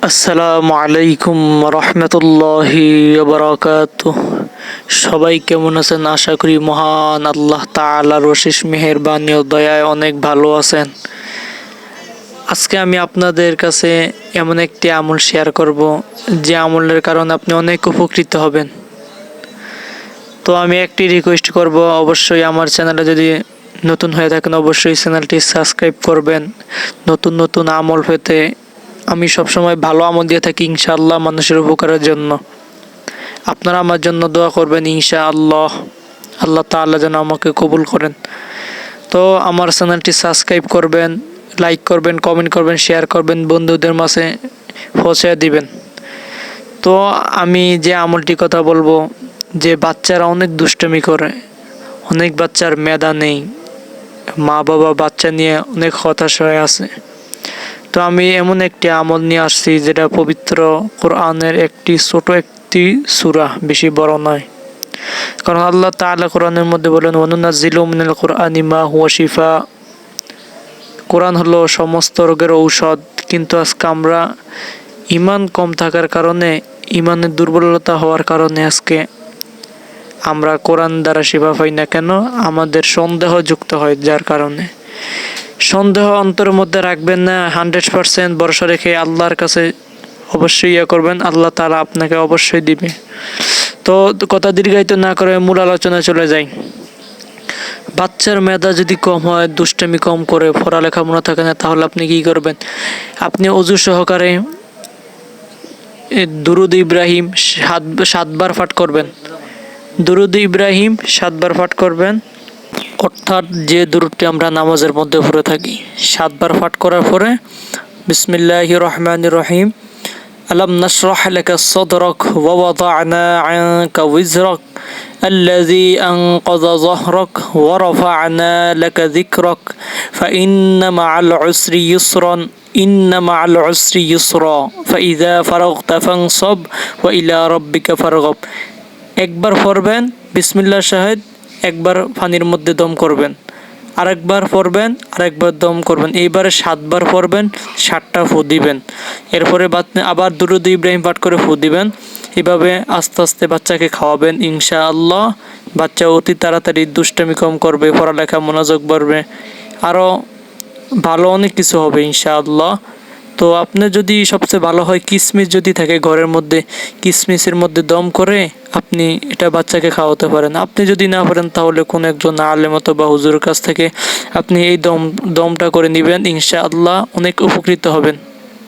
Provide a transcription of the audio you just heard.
আসসালামু আলাইকুম রহমতুল্লাহি বারাকাতুহ। সবাই কেমন আছেন? আশা করি মহান আল্লাহ তাআলার অশেষ মেহেরবানি ও দয়ায় অনেক ভালো আছেন। আজকে আমি আপনাদের কাছে এমন একটি আমল শেয়ার করব, যে আমলের কারণে আপনি অনেক উপকৃত হবেন। তো আমি একটি রিকোয়েস্ট করব, অবশ্যই আমার চ্যানেলে যদি নতুন হয়ে থাকেন অবশ্যই চ্যানেলটি সাবস্ক্রাইব করবেন। নতুন নতুন আমল পেতে আমি সবসময় ভালো আমল দিয়ে থাকি ইনশাআল্লাহ, মানুষের উপকারের জন্য। আপনারা আমার জন্য দোয়া করবেন ইনশাআল্লাহ। আল্লাহ তাআলা যেন আমাকে কবুল করেন। তো আমার চ্যানেলটি সাবস্ক্রাইব করবেন, লাইক করবেন, কমেন্ট করবেন, শেয়ার করবেন, বন্ধুদের মাঝে পৌঁছে দিবেন। তো আমি যে আমলটি কথা বলবো, যে বাচ্চারা অনেক দুষ্টুমি করে, অনেক বাচ্চার মেধা নেই, মা বাবা বাচ্চা নিয়ে অনেক হতাশ হয়ে আছে। তো আমি এমন একটি আমল নিয়ে আসছি যেটা পবিত্র কোরআনের ছোট একটি সূরা, বেশি বড় নয়। কারণ আল্লাহ তাআলা কোরআনের মধ্যে বলেন, ওয়ানুনাজ্জিলু মিনাল কুরআনি মা হুয়া শিফা। কোরআন হলো সমস্ত রোগের ঔষধ। কিন্তু আজকে আমরা ইমান কম থাকার কারণে, ইমানের দুর্বলতা হওয়ার কারণে আজকে আমরা কোরআন দ্বারা শিফা পাই না। কেন? আমাদের সন্দেহ যুক্ত হয়, যার কারণে। সন্দেহ অন্তরের মধ্যে রাখবেন না, 100% ভরসা রেখে আল্লাহর কাছে অবশ্যই করবেন। আল্লাহ তাআলা আপনাকে অবশ্যই দিবে। তো কথা দীর্ঘায়িত না করে মূল আলোচনায় চলে যাই। বাচ্চার মেধা যদি কম হয়, দুষ্টামি কম করে, পড়ালেখা মনে থাকে না, তাহলে আপনি কি করবেন? আপনি অজু সহকারে দুরুদ ইব্রাহিম 7বার পাঠ করবেন। দুরুদ ইব্রাহিম 7বার পাঠ করবেন, অর্থাৎ যে দুরুদটি আমরা নামাজের মধ্যে পড়ে থাকি। 7বার পাঠ করার পরে বিসমিল্লাহির রহমানির রহিম, আলাম নাশরাহ লাকা সাদরাক ওয়া ওয়াদা'না আনকা ওয়িজরাক আল্লাযী আনকাযা যাহরাক ওয়া রাফা'না লাকা যিকরাক ফাইন্না মা'আল উসরি ইউসরান ইন্না মা'আল উসরি ইউসরা ফাইযা ফারাগতা ফানসাব ওয়া ইলা রাব্বিকা ফারগাব। একবার পড়বেন বিসমিল্লাহ শাহেদ, একবার পানির মধ্যে দম করবেন, আরেকবার পড়বেন, আরেকবার দম করবেন। এইবারে 7বার পড়বেন, 7টা ফু দিবেন। এরপরে আবার দুরূদ ইব্রাহিম পাঠ করে ফু দিবেন। এভাবে আস্তে আস্তে বাচ্চাকে খাওয়াবেন ইনশাআল্লাহ। বাচ্চা অতি তাড়াতাড়ি দুষ্টামি কম করবে, পড়ালেখা মনোযোগ বাড়বে, আরও ভালো অনেক কিছু হবে ইনশাআল্লাহ। তো আপনি যদি সবচেয়ে ভালো হয় কিশমিশ যদি থাকে ঘরের মধ্যে, কিশমিশের মধ্যে দম করে আপনি এটা বাচ্চাকে খাওয়াতে পারেন। আপনি যদি না পারেন তাহলে কোনো একজন আলেম অথবা হুজুরের কাছ থেকে আপনি এই দমটা করে নেবেন ইনশাআল্লাহ, অনেক উপকৃত হবেন।